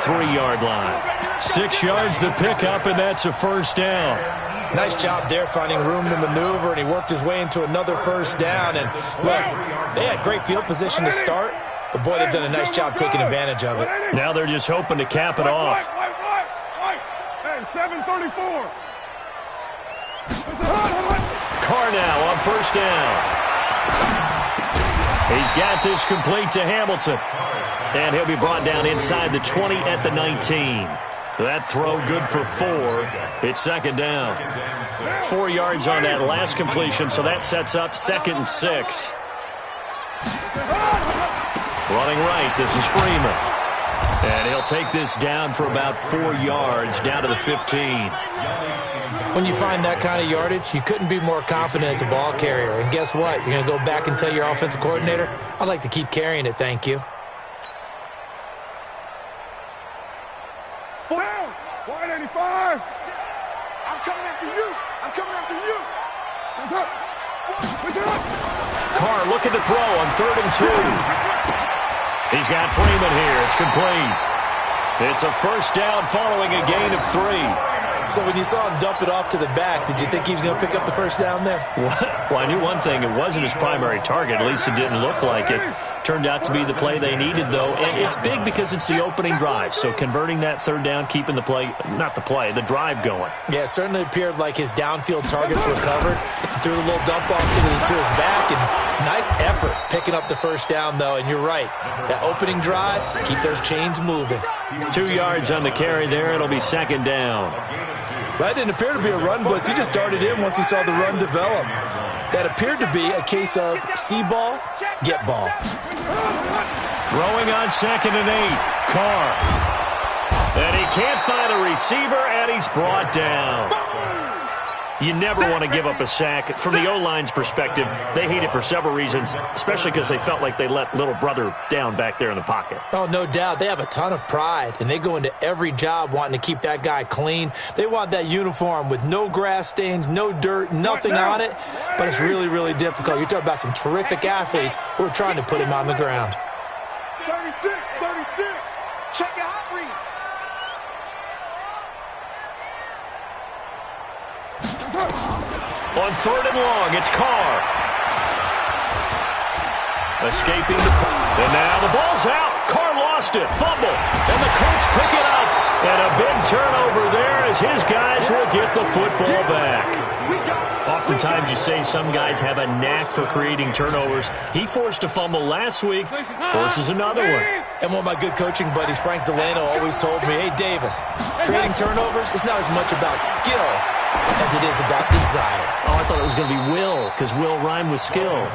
3-yard line. 6 yards to pick up, and that's a first down. Nice job there finding room to maneuver, and he worked his way into another first down. And look, they had great field position to start, but boy, they've done a nice job taking advantage of it. Now they're just hoping to cap it off. Hey, 7:34. Carr now on first down. He's got this complete to Hamilton. And he'll be brought down inside the 20 at the 19. That throw good for 4. It's second down. 4 yards on that last completion, so that sets up 2nd and 6. Running right, this is Freeman. And he'll take this down for about 4 yards, down to the 15. When you find that kind of yardage, you couldn't be more confident as a ball carrier. And guess what? You're going to go back and tell your offensive coordinator, I'd like to keep carrying it, thank you. Down, 185. I'm coming after you. I'm coming after you. Carr looking to throw on 3rd and 2. He's got Freeman here. It's complete. It's a first down following a gain of 3. So when you saw him dump it off to the back, did you think he was going to pick up the first down there? Well, I knew one thing. It wasn't his primary target. At least it didn't look like it. Turned out to be the play they needed, though. And it's big because it's the opening drive. So converting that 3rd down, keeping the play, not the play, the drive going. Yeah, it certainly appeared like his downfield targets were covered. He threw a little dump off to his back, and nice effort picking up the first down, though. And you're right. That opening drive, keep those chains moving. 2 yards on the carry there. It'll be second down. That didn't appear to be a run blitz. He just darted in once he saw the run develop. That appeared to be a case of see ball, get ball. Throwing on 2nd and 8. Carr. And he can't find a receiver, and he's brought down. You never want to give up a sack. From the O-line's perspective, they hate it for several reasons, especially because they felt like they let little brother down back there in the pocket. Oh, no doubt. They have a ton of pride, and they go into every job wanting to keep that guy clean. They want that uniform with no grass stains, no dirt, nothing on it. But it's really, really difficult. You're talking about some terrific athletes who are trying to put him on the ground. 36. Check your hot read. On 3rd and long, it's Carr. Escaping the... And now the ball's out. Carr lost it. Fumble. And the Colts pick it up. And a big turnover there as his guys will get the football back. Oftentimes you say some guys have a knack for creating turnovers. He forced a fumble last week, forces another one. And one of my good coaching buddies, Frank Delano, always told me, hey, Davis, creating turnovers is not as much about skill as it is about desire. Oh, I thought it was going to be will, because will rhyme with skill.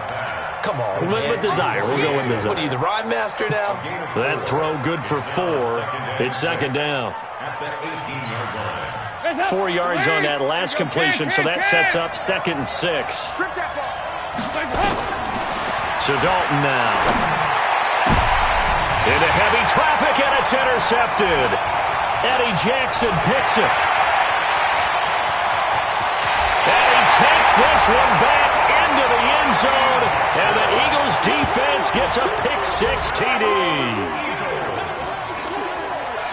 Come on, man. With desire. We'll go with desire. What are you, the rhyme master now? That throw good for 4. It's second down. 4 yards on that last completion, so that sets up 2nd and 6. So Dalton now. Into heavy traffic, and it's intercepted. Eddie Jackson picks it. And he takes this one back into the end zone, and the Eagles defense gets a pick-6 TD.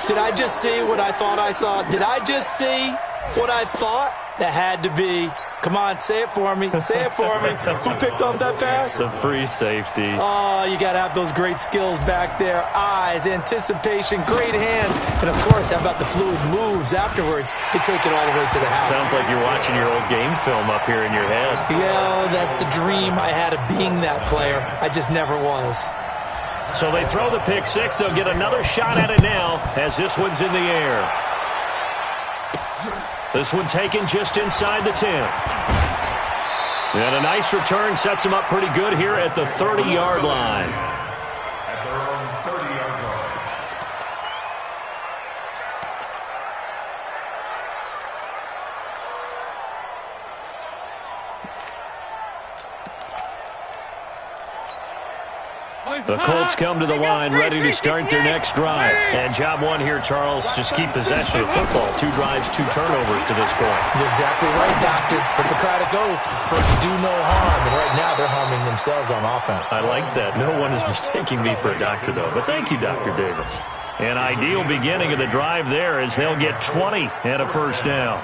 Did I just see what I thought I saw? Did I just see what I thought? That had to be. Come on, say it for me. Say it for me. Who picked up that pass? The free safety. Oh, you got to have those great skills back there. Eyes, anticipation, great hands. And, of course, how about the fluid moves afterwards to take it all the way to the house? Sounds like you're watching your old game film up here in your head. Yeah, that's the dream I had of being that player. I just never was. So they throw the pick-6. They'll get another shot at it now as this one's in the air. This one taken just inside the 10. And a nice return sets him up pretty good here at the 30-yard line. The Colts come to the line ready to start their next drive. And job one here, Charles, just keep possession of the football. 2 drives, 2 turnovers to this point. You're exactly right, Doctor. Hippocratic oath. First, do no harm. And right now, they're harming themselves on offense. I like that. No one is mistaking me for a doctor, though. But thank you, Dr. Davis. An ideal beginning of the drive there as they'll get 20 and a first down.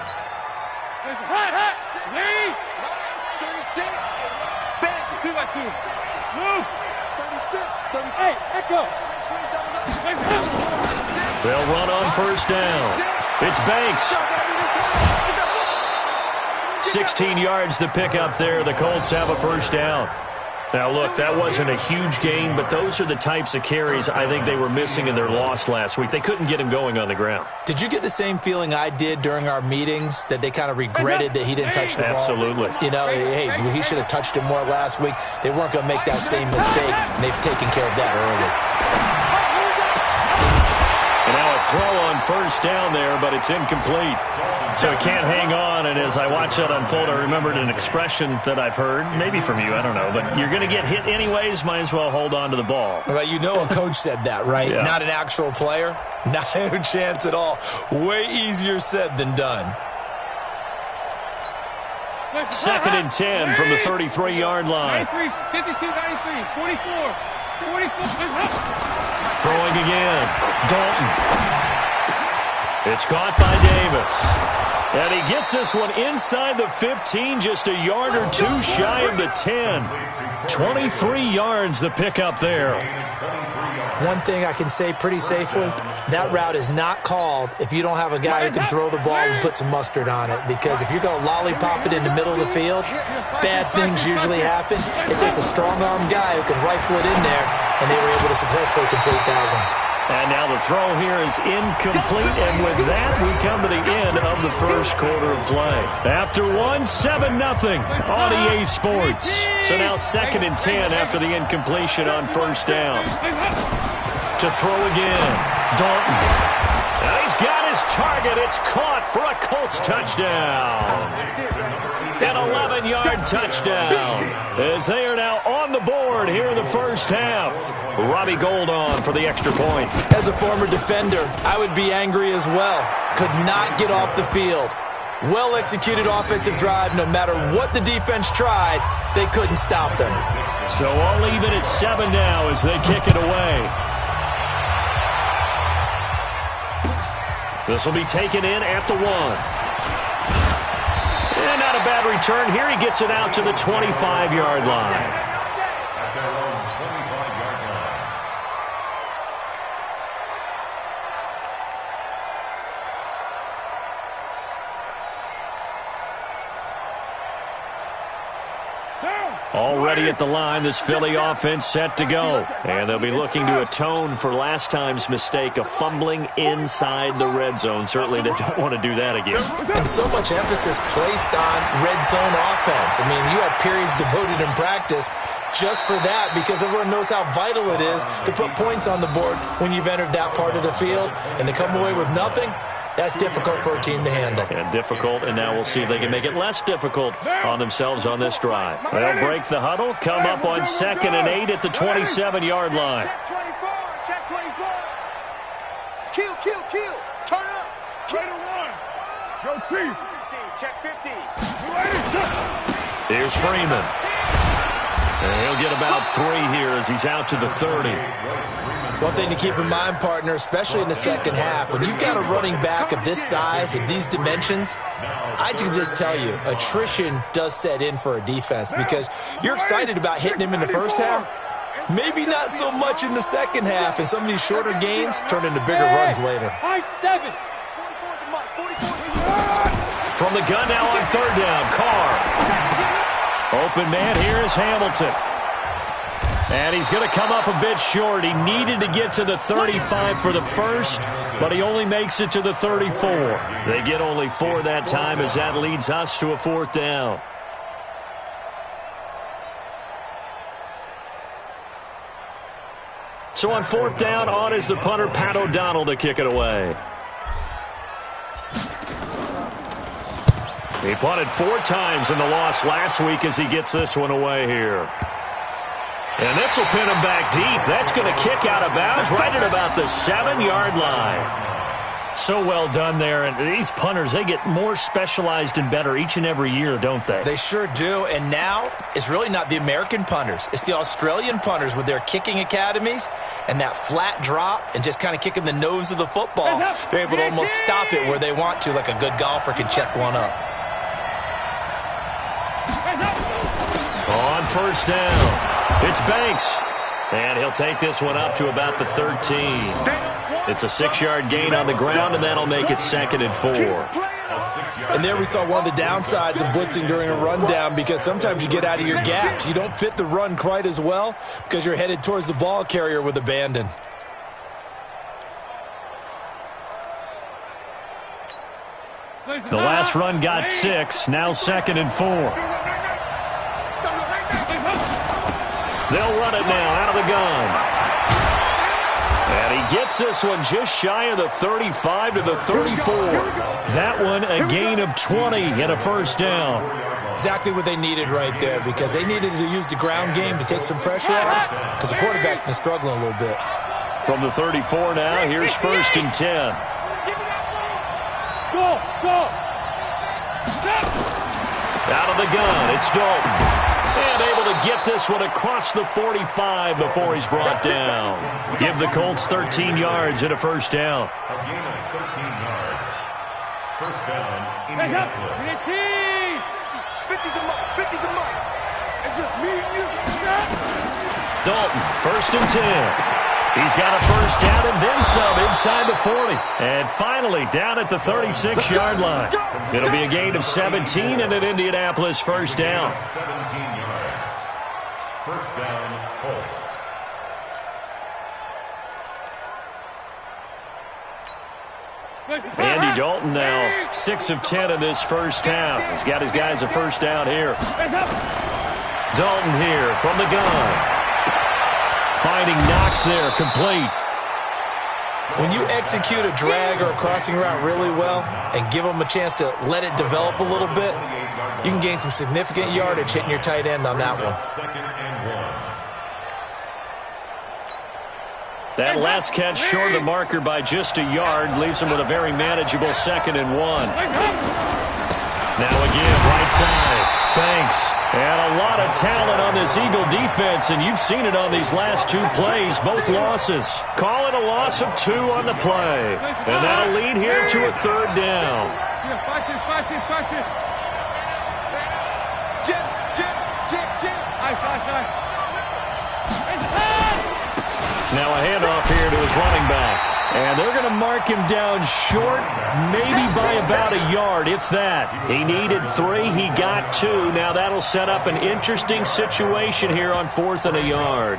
They'll run on first down. It's Banks. 16 yards to pick up there. The Colts have a first down. Now, look, that wasn't a huge gain, but those are the types of carries I think they were missing in their loss last week. They couldn't get him going on the ground. Did you get the same feeling I did during our meetings, that they kind of regretted that he didn't touch the ball? Absolutely. You know, hey, he should have touched it more last week. They weren't going to make that same mistake, and they've taken care of that early. And now a throw on first down there, but it's incomplete. So he can't hang on, and as I watch that unfold, I remembered an expression that I've heard, maybe from you, I don't know, but you're going to get hit anyways, might as well hold on to the ball. Well, you know a coach said that, right? Yeah. Not an actual player. Not a chance at all. Way easier said than done. 2nd and 10 from the 33-yard line. 93, 52, 93, 44, 44. Throwing again. Dalton. It's caught by Davis. And he gets this one inside the 15, just a yard or two shy of the 10. 23 yards the pickup there. One thing I can say pretty safely, that route is not called if you don't have a guy who can throw the ball and put some mustard on it. Because if you're going to lollipop it in the middle of the field, bad things usually happen. It takes a strong-armed guy who can rifle it in there, and they were able to successfully complete that one. And now the throw here is incomplete, and with that, we come to the end of the first quarter of play. After one, 7-0 on EA Sports. So now 2nd and 10 after the incompletion on first down. To throw again, Dalton. And he's got his target. It's caught for a Colts touchdown. An 11-yard touchdown as they are now on the board here in the first half. Robbie Gould on for the extra point. As a former defender, I would be angry as well. Could not get off the field. Well-executed offensive drive. No matter what the defense tried, they couldn't stop them. So I'll leave it at 7 now as they kick it away. This will be taken in at the 1. And not a bad return here. He gets it out to the 25-yard line. Already at the line, this Philly offense set to go. And they'll be looking to atone for last time's mistake of fumbling inside the red zone. Certainly they don't want to do that again. And so much emphasis placed on red zone offense. I mean, you have periods devoted in practice just for that, because everyone knows how vital it is to put points on the board when you've entered that part of the field. And to come away with nothing, that's difficult for a team to handle. And difficult, and now we'll see if they can make it less difficult on themselves on this drive. They'll break the huddle, come up on 2nd and 8 at the 27-yard line. Check 24. Kill. Turn up. Trade to 1. Go Chief. 15. Check 15. Here's Freeman. And he'll get about 3 here as he's out to the 30. One thing to keep in mind, partner, especially in the second half, when you've got a running back of this size, of these dimensions, I can just tell you, attrition does set in for a defense, because you're excited about hitting him in the first half, maybe not so much in the second half, and some of these shorter gains turn into bigger runs later. From the gun now on 3rd down, Carr. Open man here is Hamilton. And he's going to come up a bit short. He needed to get to the 35 for the first, but he only makes it to the 34. They get only 4 that time as that leads us to a 4th down. So on 4th down, on is the punter, Pat O'Donnell, to kick it away. He punted 4 times in the loss last week as he gets this one away here. And this will pin him back deep. That's going to kick out of bounds right at about the 7-yard line. So well done there. And these punters, they get more specialized and better each and every year, don't they? They sure do. And now it's really not the American punters. It's the Australian punters with their kicking academies and that flat drop and just kind of kicking the nose of the football. They're able to almost stop it where they want to, like a good golfer can check one up. On first down, it's Banks. And he'll take this one up to about the 13. It's a 6-yard gain on the ground, and that'll make it 2nd and 4. And there we saw one of the downsides of blitzing during a rundown, because sometimes you get out of your gaps. You don't fit the run quite as well because you're headed towards the ball carrier with abandon. The last run got 6, now 2nd and 4. They'll run it now out of the gun. And he gets this one just shy of the 35 to the 34. That one a gain of 20 and a first down. Exactly what they needed right there, because they needed to use the ground game to take some pressure off, because the quarterback's been struggling a little bit. From the 34 now, here's 1st and 10. Go. Out of the gun, it's Dalton. And able to get this one across the 45 before he's brought down. Give the Colts 13 yards and a first down. A gain of 13 yards. First down, Indianapolis. 50 to Mike. It's just me and you. Dalton, 1st and 10. He's got a first down and then some inside the 40. And finally down at the 36-yard line. It'll be a gain of 17 and an Indianapolis first down. 17 yards. First down, Colts. Andy Dalton now 6 of 10 in this first half. He's got his guys a first down here. Dalton here from the gun. Finding Knox there, complete. When you execute a drag or a crossing route really well and give them a chance to let it develop a little bit, you can gain some significant yardage hitting your tight end on that one. 2nd and 1. That last catch short of the marker by just a yard leaves him with a very manageable 2nd and 1. Now again, right side. Banks. And a lot of talent on this Eagle defense, and you've seen it on these last 2 plays, both losses. Call it a loss of 2 on the play. And that'll lead here to a 3rd down. Now a handoff here to his running back. And they're going to mark him down short, maybe by about a yard, if that. He needed 3. He got 2. Now that'll set up an interesting situation here on 4th and a yard.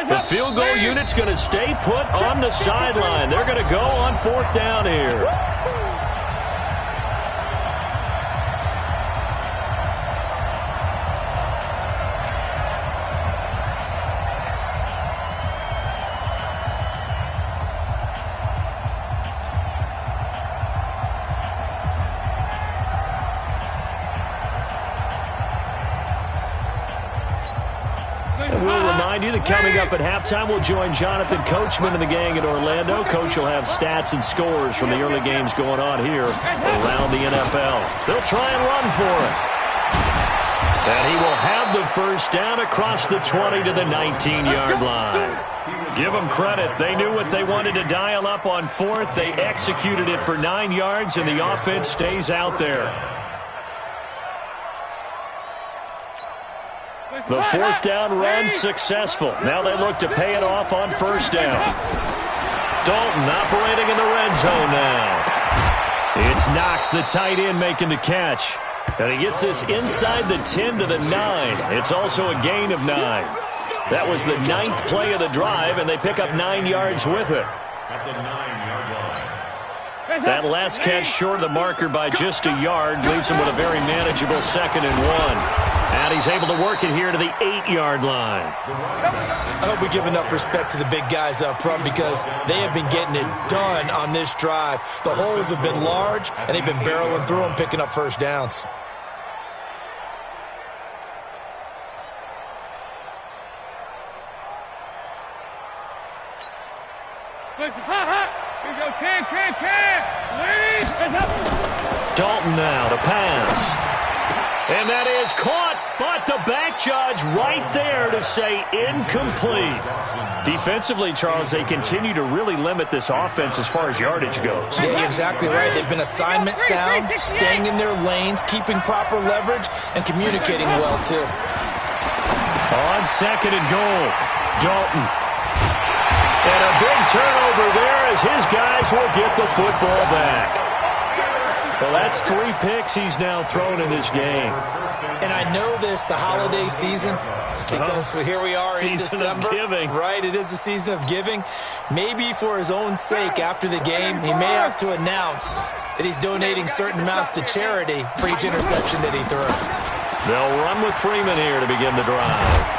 The field goal unit's going to stay put on the sideline. They're going to go on 4th down here. Coming up at halftime, we'll join Jonathan Coachman and the gang in Orlando. Coach will have stats and scores from the early games going on here around the NFL. They'll try and run for it. And he will have the first down across the 20 to the 19-yard line. Give them credit. They knew what they wanted to dial up on 4th. They executed it for 9 yards, and the offense stays out there. The 4th down run successful. Now they look to pay it off on first down. Dalton operating in the red zone now. It's Knox, the tight end, making the catch. And he gets this inside the 10 to the 9. It's also a gain of 9. That was the 9th play of the drive, and they pick up 9 yards with it. At the 9-yard line. That last catch short of the marker by just a yard leaves him with a very manageable 2nd and 1. And he's able to work it here to the 8-yard line. I hope we give enough respect to the big guys up front, because they have been getting it done on this drive. The holes have been large, and they've been barreling through them, picking up first downs. Listen, hot. Here we go, 10. Ladies, heads up. Dalton now to pass. And that is caught, but the back judge right there to say incomplete. Defensively, Charles, they continue to really limit this offense as far as yardage goes. Yeah, you're exactly right. They've been assignment sound, staying in their lanes, keeping proper leverage, and communicating well, too. On second and goal, Dalton. And a big turnover there as his guys will get the football back. Well, that's 3 picks he's now thrown in this game. And I know this, the holiday season, because here we are in December. Season of giving. Right, it is the season of giving. Maybe for his own sake after the game, he may have to announce that he's donating certain amounts to charity for each interception that he threw. They'll run with Freeman here to begin the drive.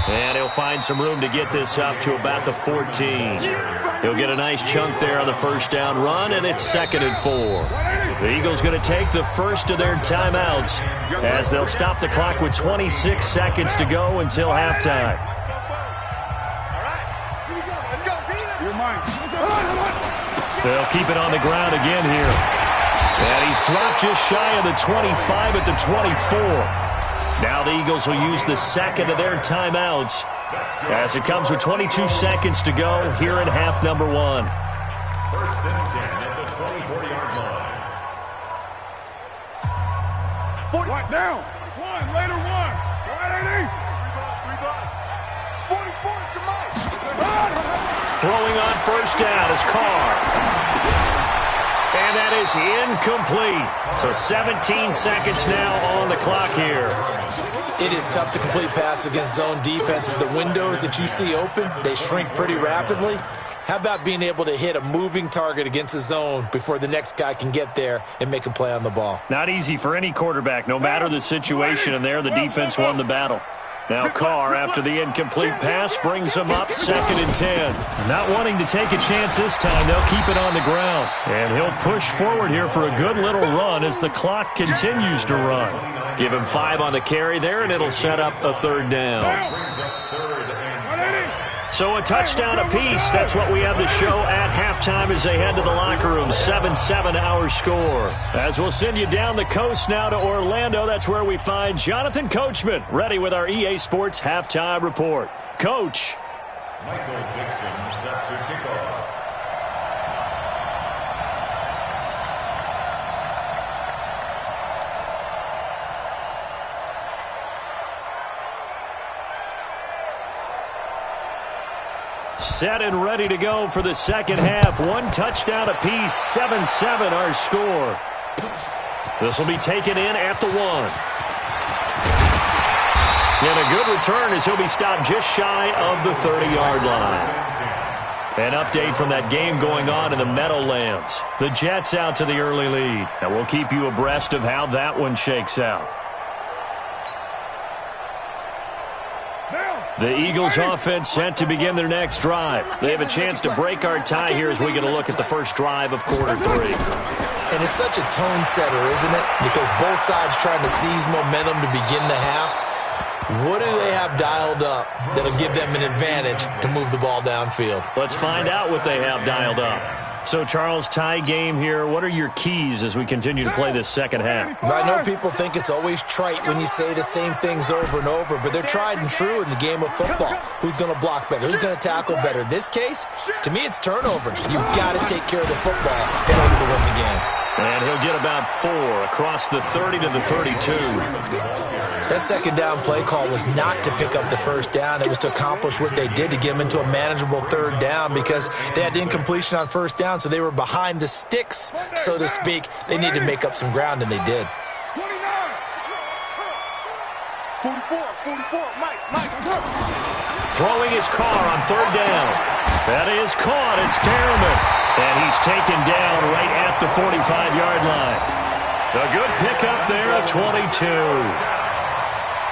And he'll find some room to get this up to about the 14. He'll get a nice chunk there on the first down run, and it's 2nd and 4. The Eagles going to take the first of their timeouts as they'll stop the clock with 26 seconds to go until halftime. They'll keep it on the ground again here. And he's dropped just shy of the 25 at the 24. Now the Eagles will use the second of their timeouts as it comes with 22 seconds to go here in half number 1. First and 10 at the 24-yard line. 40 down. Later one. Go ahead, 44, come on. Throwing on first down is Carr. And that is incomplete. So 17 seconds now on the clock here. It is tough to complete passes against zone defenses. The windows that you see open, they shrink pretty rapidly. How about being able to hit a moving target against a zone before the next guy can get there and make a play on the ball? Not easy for any quarterback, no matter the situation, and there the defense won the battle. Now Carr, after the incomplete pass, brings him up 2nd and 10. Not wanting to take a chance this time, they'll keep it on the ground. And he'll push forward here for a good little run as the clock continues to run. Give him 5 on the carry there, and it'll set up a 3rd down. So a touchdown apiece. That's what we have to show at halftime as they head to the locker room. 7-7 our score. As we'll send you down the coast now to Orlando. That's where we find Jonathan Coachman ready with our EA Sports halftime report. Coach. Michael Dixon set to kick off. Set and ready to go for the second half. 1 touchdown apiece, 7-7 our score. This will be taken in at the 1. And a good return as he'll be stopped just shy of the 30-yard line. An update from that game going on in the Meadowlands. The Jets out to the early lead. And we'll keep you abreast of how that one shakes out. The Eagles offense set to begin their next drive. They have a chance to break our tie here as we get a look at the first drive of quarter 3. And it's such a tone setter, isn't it? Because both sides trying to seize momentum to begin the half. What do they have dialed up that'll give them an advantage to move the ball downfield? Let's find out what they have dialed up. So, Charles, tie game here. What are your keys as we continue to play this second half? I know people think it's always trite when you say the same things over and over, but they're tried and true in the game of football. Who's going to block better? Who's going to tackle better? In this case, to me, it's turnovers. You've got to take care of the football in order to win the game. And he'll get about 4 across the 30 to the 32. That second down play call was not to pick up the first down. It was to accomplish what they did to get them into a manageable 3rd down because they had incompletion on first down, so they were behind the sticks, so to speak. They needed to make up some ground, and they did. 44, Mike. Throwing his car on 3rd down. That is caught. It's Perriman. And he's taken down right at the 45-yard line. A good pickup there at 22.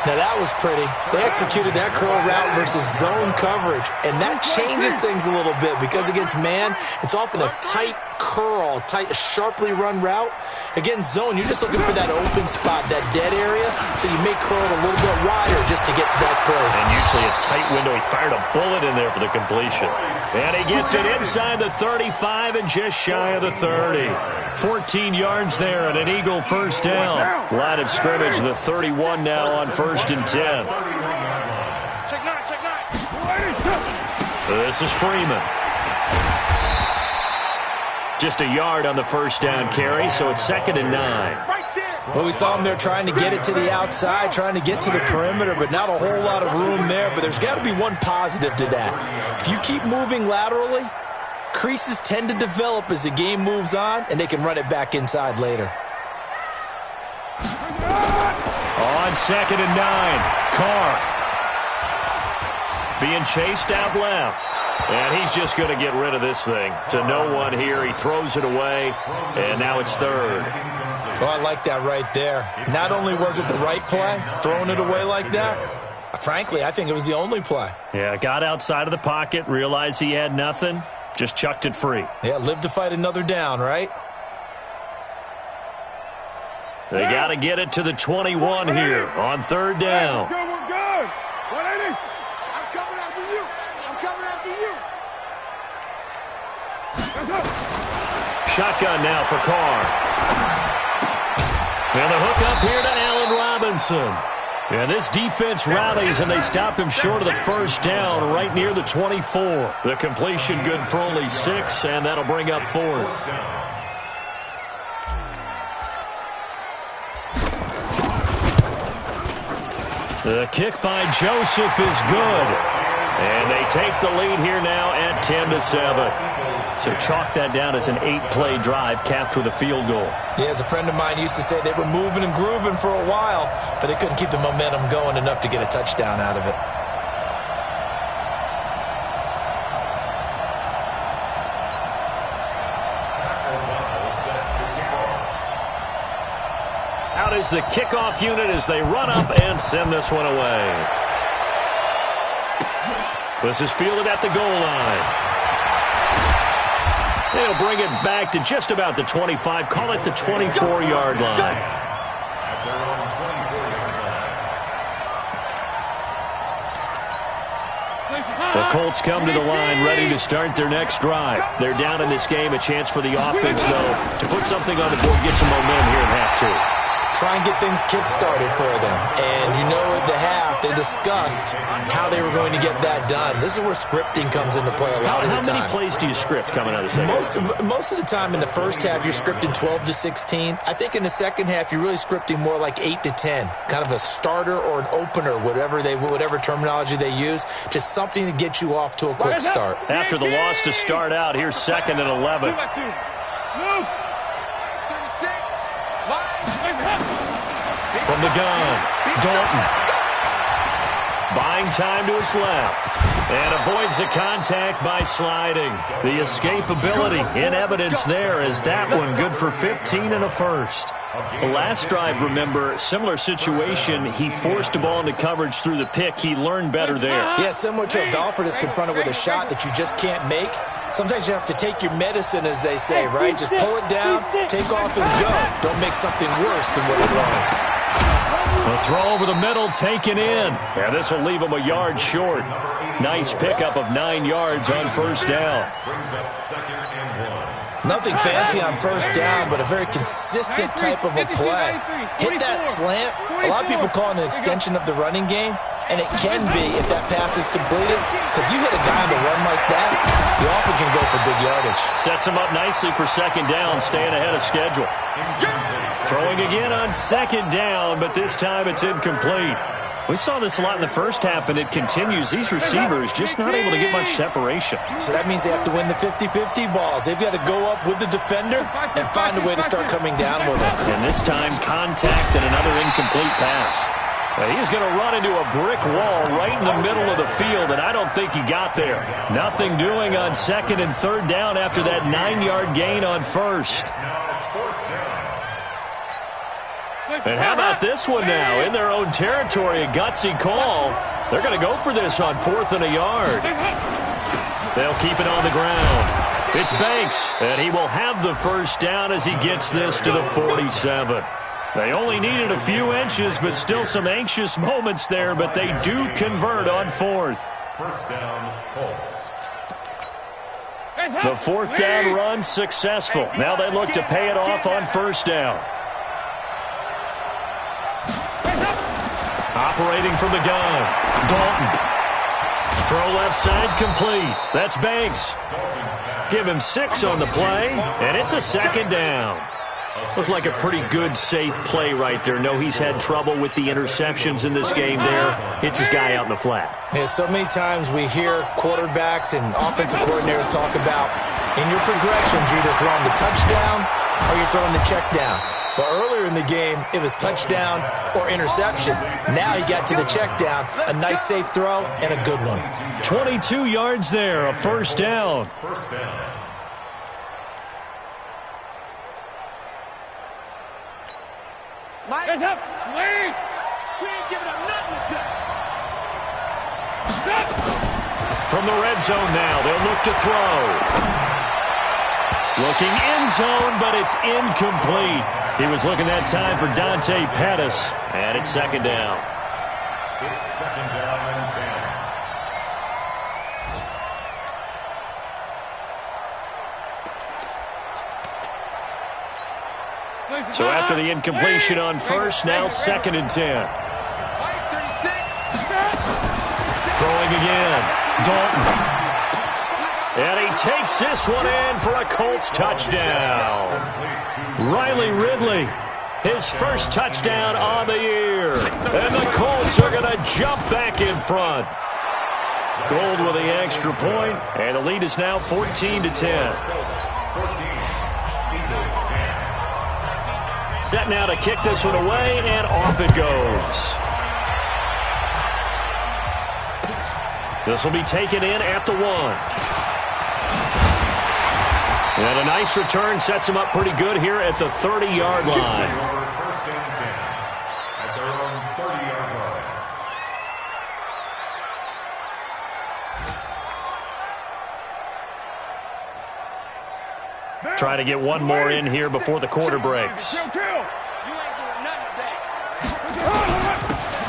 Now, that was pretty. They executed that curl route versus zone coverage, and that changes things a little bit because against man, it's often a tight curl, tight, sharply run route. Against zone, you're just looking for that open spot, that dead area, so you may curl it a little bit wider just to get to that place. And usually a tight window. He fired a bullet in there for the completion. And he gets it inside the 35 and just shy of the 30. 14 yards there and an Eagle first down. Line of scrimmage, the 31 now on 1st and 10. Check nine, check nine. This is Freeman. Just a yard on the first down carry, so it's 2nd and 9. Well, we saw him there trying to get it to the outside, trying to get to the perimeter, but not a whole lot of room there. But there's got to be one positive to that. If you keep moving laterally, creases tend to develop as the game moves on, and they can run it back inside later. On 2nd and 9, Carr being chased out left. And he's just going to get rid of this thing. To no one here. He throws it away, and now it's 3rd. Oh, I like that right there. Not only was it the right play, throwing it away like that, frankly, I think it was the only play. Yeah, got outside of the pocket, realized he had nothing, just chucked it free. Yeah, live to fight another down, right? They got to get it to the 21 here on 3rd down. We're good. 180. I'm coming after you. I'm coming after you. Shotgun now for Carr. And the hook up here to Allen Robinson. And this defense rallies, and they stop him short of the first down right near the 24. The completion good for only 6, and that'll bring up 4th. The kick by Joseph is good. And they take the lead here now at 10-7. So chalk that down as an 8-play drive capped with a field goal. Yeah, as a friend of mine used to say, they were moving and grooving for a while, but they couldn't keep the momentum going enough to get a touchdown out of it. Out is the kickoff unit as they run up and send this one away. This is fielded at the goal line. They'll bring it back to just about the 25. Call it the 24-yard line. The Colts come to the line ready to start their next drive. They're down in this game. A chance for the offense, though, to put something on the board, get some momentum here in half 2. Try and get things kick-started for them. And you know at the half, they discussed how they were going to get that done. This is where scripting comes into play a lot of the time. How many plays do you script coming out of the second? Most of the time in the first half, you're scripting 12 to 16. I think in the second half, you're really scripting more like 8 to 10. Kind of a starter or an opener, whatever terminology they use. Just something to get you off to a quick start. After the loss to start out, here's 2nd and 11. From the gun, Dalton. Buying time to his left. And avoids the contact by sliding. The escapability in evidence there is that one good for 15 and a first. The last drive, remember, similar situation. He forced the ball into coverage through the pick. He learned better there. Yeah, similar to a golfer that's confronted with a shot that you just can't make. Sometimes you have to take your medicine, as they say, right? Just pull it down, take off, and go. Don't make something worse than what it was. The throw over the middle taken in. And this will leave him a yard short. Nice pickup of 9 yards on first down. Nothing fancy on first down, but a very consistent type of a play. Hit that slant. A lot of people call it an extension of the running game, and it can be if that pass is completed, because you hit a guy on the run like that, you often can go for big yardage. Sets him up nicely for 2nd down, staying ahead of schedule. Throwing again on 2nd down, but this time it's incomplete. We saw this a lot in the first half, and it continues. These receivers just not able to get much separation. So that means they have to win the 50-50 balls. They've got to go up with the defender and find a way to start coming down with it. And this time, contact and another incomplete pass. He's going to run into a brick wall right in the middle of the field, and I don't think he got there. Nothing doing on 2nd and 3rd down after that 9-yard gain on first. And how about this one now? In their own territory, a gutsy call. They're going to go for this on 4th and a yard. They'll keep it on the ground. It's Banks, and he will have the first down as he gets this to the 47. They only needed a few inches, but still some anxious moments there, but they do convert on fourth. First down, Colts. The fourth down run successful. Now they look to pay it off on first down. Operating from the gun, Dalton. Throw left side complete. That's Banks. Give him 6 on the play, and it's a second down. Looked like a pretty good, safe play right there. No, he's had trouble with the interceptions in this game there. Hits his guy out in the flat. Yeah, so many times we hear quarterbacks and offensive coordinators talk about in your progressions, you're either throwing the touchdown or you're throwing the check down. But earlier in the game, it was touchdown or interception. Now he got to the check down, a nice safe throw, and a good one. 22 yards there, a first down. First down. Heads up! Wait! We ain't giving up nothing today. From the red zone now, they'll look to throw. Looking end zone, but it's incomplete. He was looking that time for Dante Pettis, and it's second down. It's second down and 10. So after the incompletion on first, now second and 10. Throwing again, Dalton. And he takes this one in for a Colts touchdown. Riley Ridley, his first touchdown on the year. And the Colts are going to jump back in front. Gold with the extra point, and the lead is now 14-10. Set now to kick this one away, and off it goes. This will be taken in at the 1. And a nice return sets him up pretty good here at the 30-yard line. First down 10 at their own 30-yard line. Try to get one more in here before the quarter breaks.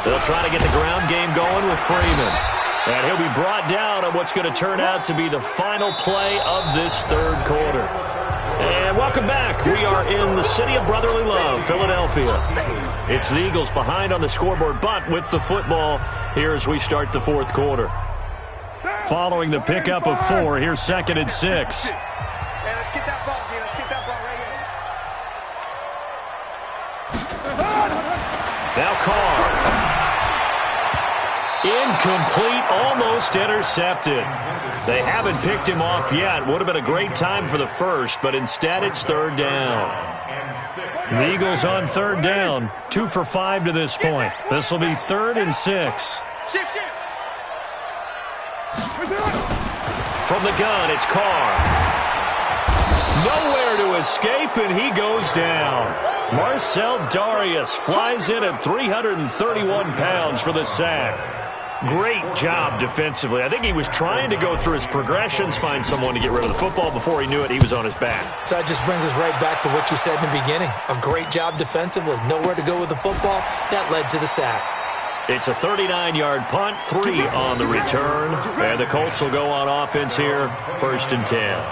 They'll try to get the ground game going with Freeman. And he'll be brought down on what's going to turn out to be the final play of this third quarter. And welcome back. We are in the city of brotherly love, Philadelphia. It's the Eagles behind on the scoreboard, but with the football here as we start the fourth quarter. Following the pickup of 4, here's second and 6. Hey, let's get that ball, man. Let's get that ball right here. Now Carr. Incomplete, almost intercepted. They haven't picked him off yet. Would have been a great time for the first, but instead it's third down. The Eagles on third down, 2 for 5 to this point. This will be 3rd and 6. From the gun, it's Carr. Nowhere to escape, and he goes down. Marcel Darius flies in at 331 pounds for the sack. Great job defensively. I think he was trying to go through his progressions, find someone to get rid of the football. Before he knew it, he was on his back. So that just brings us right back to what you said in the beginning. A great job defensively. Nowhere to go with the football. That led to the sack. It's a 39-yard punt, 3 on the return. And the Colts will go on offense here, 1st and 10.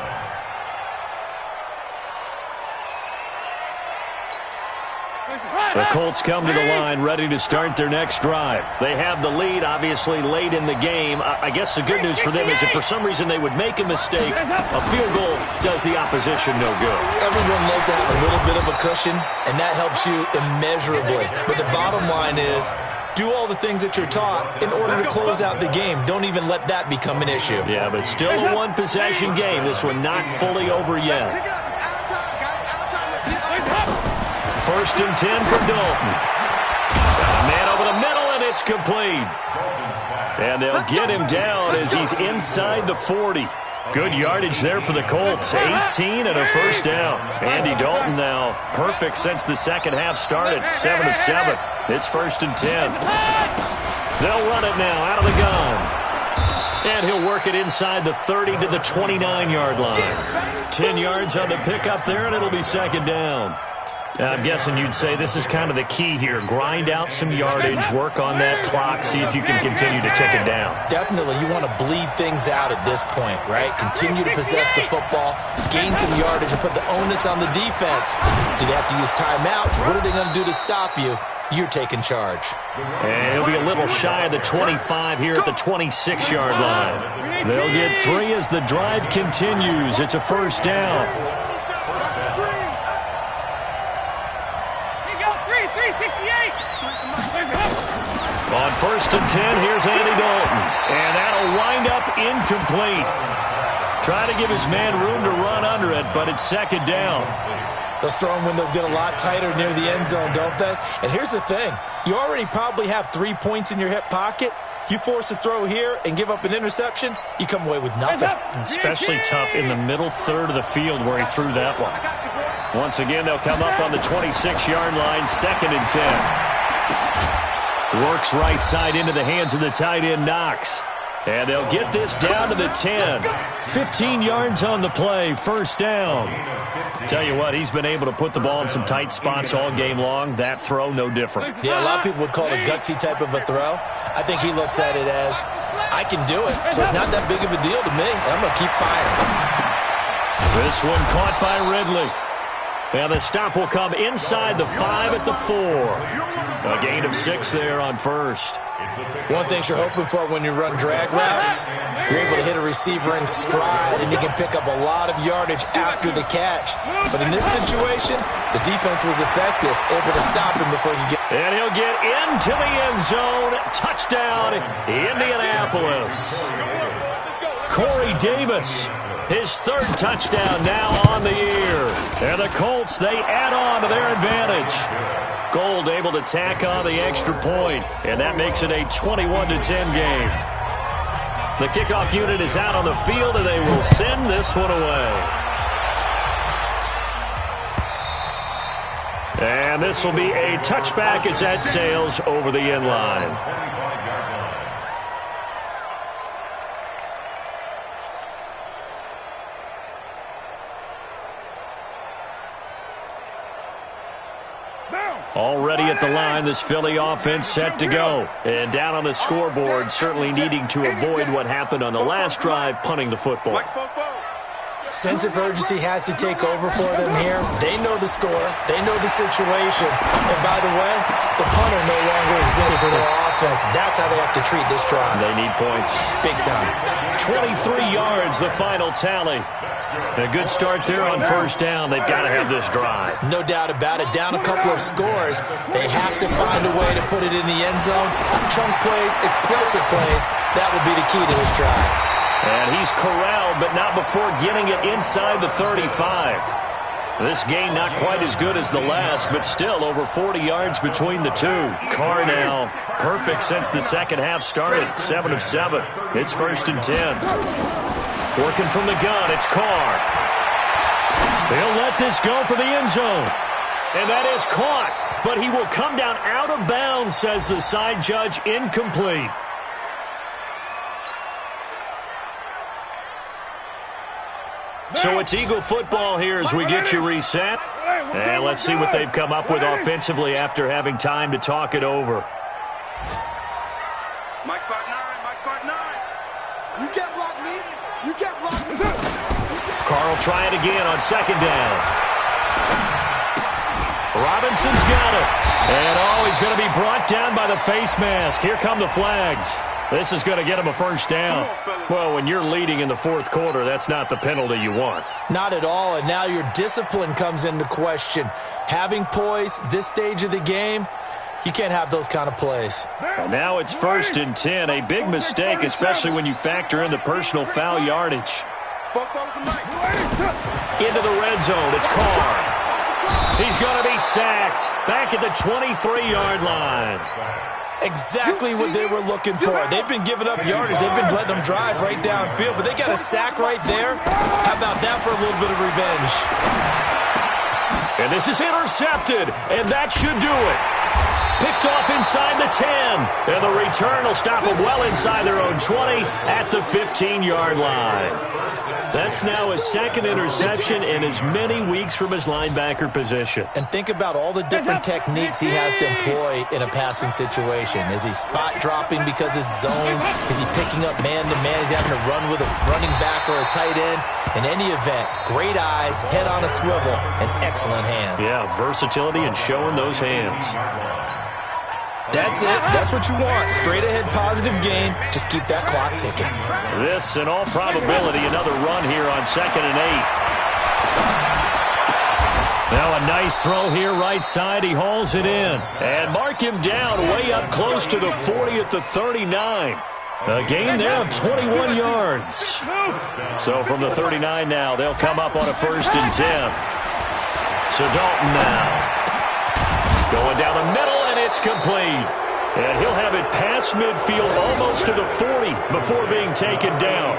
The Colts come to the line ready to start their next drive. They have the lead, obviously, late in the game. I guess the good news for them is if for some reason they would make a mistake, a field goal does the opposition no good. Everyone loves to have a little bit of a cushion, and that helps you immeasurably. But the bottom line is, do all the things that you're taught in order to close out the game. Don't even let that become an issue. Yeah, but still a one-possession game. This one not fully over yet. 1st and 10 for Dalton. Got a man over the middle, and it's complete. And they'll get him down as he's inside the 40. Good yardage there for the Colts. 18 and a first down. Andy Dalton now perfect since the second half started. 7 of 7. It's 1st and 10. They'll run it now out of the gun. And he'll work it inside the 30 to the 29-yard line. 10 yards on the pickup there, and it'll be second down. I'm guessing you'd say this is kind of the key here. Grind out some yardage, work on that clock, see if you can continue to tick it down. Definitely, you want to bleed things out at this point, right? Continue to possess the football, gain some yardage, and put the onus on the defense. Do they have to use timeouts? What are they going to do to stop you? You're taking charge. And he'll be a little shy of the 25 here at the 26-yard line. They'll get 3 as the drive continues. It's a first down. On first and 10, here's Andy Dalton. And that'll wind up incomplete. Try to give his man room to run under it, but it's second down. Those throwing windows get a lot tighter near the end zone, don't they? And here's the thing. You already probably have 3 points in your hip pocket. You force a throw here and give up an interception, you come away with nothing. Especially tough in the middle third of the field where he threw that one. Once again, they'll come up on the 26-yard line, second and 10. Works right side into the hands of the tight end, Knox. And they'll get this down to the 10. 15 yards on the play, first down. Tell you what, he's been able to put the ball in some tight spots all game long. That throw, no different. Yeah, a lot of people would call it a gutsy type of a throw. I think he looks at it as, I can do it, so it's not that big of a deal to me, and I'm going to keep firing. This one caught by Ridley. And the stop will come inside the 5 at the 4. A gain of 6 there on first. One thing you're hoping for when you run drag routes, you're able to hit a receiver in stride, and you can pick up a lot of yardage after the catch. But in this situation, the defense was effective, able to stop him before you get... And he'll get into the end zone. Touchdown, Indianapolis. Corey Davis. His third touchdown now on the year. And the Colts, they add on to their advantage. Gold able to tack on the extra point, and that makes it a 21-10 game. The kickoff unit is out on the field, and they will send this one away. And this will be a touchback as that sails over the end line. Already at the line, this Philly offense set to go. And down on the scoreboard, certainly needing to avoid what happened on the last drive, punting the football. Sense of urgency has to take over for them here. They know the score. They know the situation. And by the way, the punter no longer exists for their offense. That's how they have to treat this drive. They need points. Big time. 23 yards, the final tally. A good start there on first down. They've got to have this drive. No doubt about it. Down a couple of scores. They have to find a way to put it in the end zone. Chunk plays, explosive plays. That will be the key to this drive. And he's corralled, but not before getting it inside the 35. This gain not quite as good as the last, but still over 40 yards between the two. Carr now perfect since the second half started. 7 of 7. It's first and 10. Working from the gun, it's Carr. They'll let this go for the end zone. And that is caught, but he will come down out of bounds, says the side judge, incomplete. So it's Eagle football here as we get you reset. And let's see what they've come up with offensively after having time to talk it over. Mike spot 9, Mike spot 9. You can't block me. You can't block me. Carl try it again on second down. Robinson's got it. And he's going to be brought down by the face mask. Here come the flags. This is going to get him a first down. Well, when you're leading in the fourth quarter, that's not the penalty you want. Not at all, and now your discipline comes into question. Having poise this stage of the game, you can't have those kind of plays. And now it's first and 10. A big mistake, especially when you factor in the personal foul yardage. Into the red zone, it's Carr. He's going to be sacked back at the 23-yard line. Exactly what they were looking for. They've been giving up yardage. They've been letting them drive right downfield, but they got a sack right there. How about that for a little bit of revenge? And this is intercepted, and that should do it. picked off inside the 10. And the return will stop them well inside their own 20 at the 15-yard line. That's now his second interception in as many weeks from his linebacker position. And think about all the different techniques he has to employ in a passing situation. Is he spot dropping because it's zone? Is he picking up man-to-man? Is he having to run with a running back or a tight end? In any event, great eyes, head on a swivel, and excellent hands. Yeah, versatility and showing those hands. That's it. That's what you want. Straight ahead positive gain. Just keep that clock ticking. This, in all probability, another run here on 2nd and 8. Now a nice throw here right side. He hauls it in. And mark him down way up close to the 40 at the 39. A gain there of 21 yards. So from the 39 now, they'll come up on a 1st and 10. So Dalton now. Going down the middle, and it's complete. And he'll have it past midfield almost to the 40 before being taken down.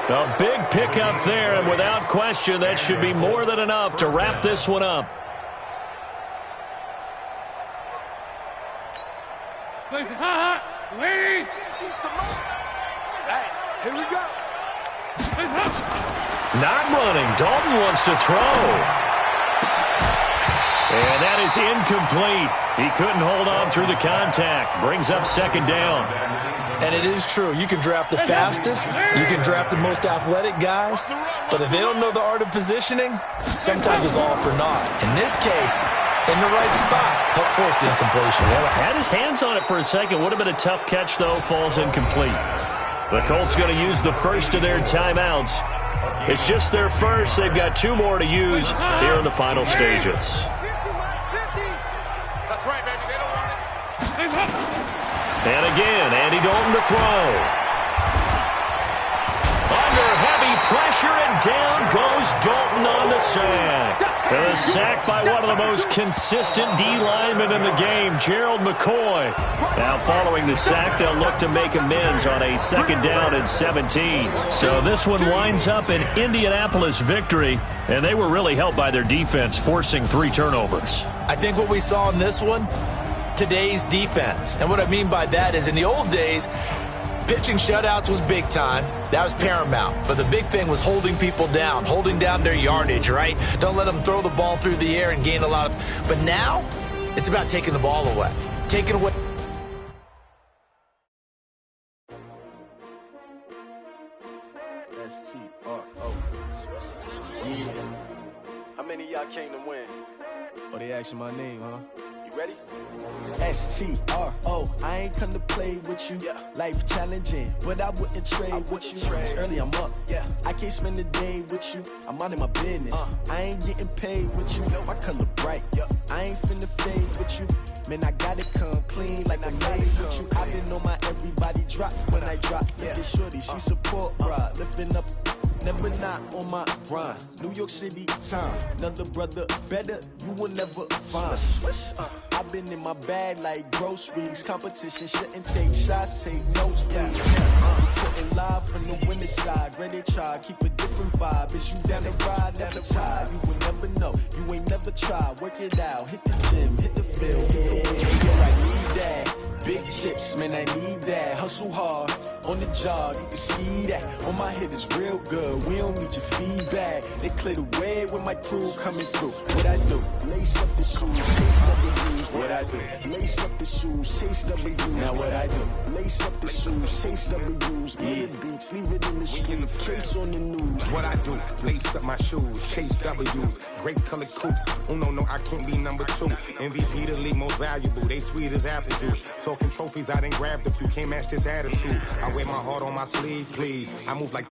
A big pickup there, and without question, that should be more than enough to wrap this one up. Ladies! Hey, here we go. Not running. Dalton wants to throw. And that is incomplete. He couldn't hold on through the contact. Brings up 2nd down. And it is true. You can draft the fastest. You can draft the most athletic guys. But if they don't know the art of positioning, sometimes it's all for naught. In this case, in the right spot, help force the incompletion. Well, had his hands on it for a second. Would have been a tough catch, though. Falls incomplete. The Colts going to use the first of their timeouts. It's just their first. They've got 2 more to use here in the final stages. That's right, baby. They don't want it. And again, Andy Dalton to throw. Under heavy pressure, and down goes Dalton on the sack. A sack by one of the most consistent D linemen in the game, Gerald McCoy. Now following the sack, they'll look to make amends on a 2nd down and 17. So this one winds up an Indianapolis victory, and they were really helped by their defense, forcing 3 turnovers. I think what we saw in this one, today's defense. And what I mean by that is in the old days, pitching shutouts was big time. That was paramount. But the big thing was holding people down, holding down their yardage, right? Don't let them throw the ball through the air and gain a lot of... But now, it's about taking the ball away. Taking away... S-T-R-O. Yeah. How many of y'all came to win? Oh, they asking my name, huh? You ready? S-T-R-O. I ain't come to play with you. Yeah. Life challenging, but I wouldn't trade with you. It's early, I'm up. Yeah. I can't spend the day with you. I'm out of my business. I ain't getting paid with you. My color bright. I ain't finna fade with you. Man, I gotta come clean like I made with you. I've been on my everybody drop when I drop. Look at shorty, she support rod. Lifting up. Never not on my grind. New York City time. Another brother better, you will never find. I've been in my bag like groceries. Competition shouldn't take shots, take notes, please. Putting live from the winter side. Ready to try, keep a different vibe. Is you down the ride, never tired. You will never know, you ain't never tried. Work it out, hit the gym, hit the field. Yeah, I need that. Big chips, man, I need that. Hustle hard, on the job, you can see that. On my head is real good, we don't need your feedback. They clear the way with my crew coming through. What I do? Lace up the shoes, chase W's. What I do? Lace up the shoes, chase W's. Now what I do? Lace up the shoes, chase W's. Yeah, beats, leave it in the street, case on the news. What I do? Lace up my shoes, chase W's. Great colored coops. Oh no, I can't be number 2. MVP the league most valuable. They sweet as apple juice. Talking trophies, I didn't grab the few. Can't match this attitude. I wear my heart on my sleeve, please. I move like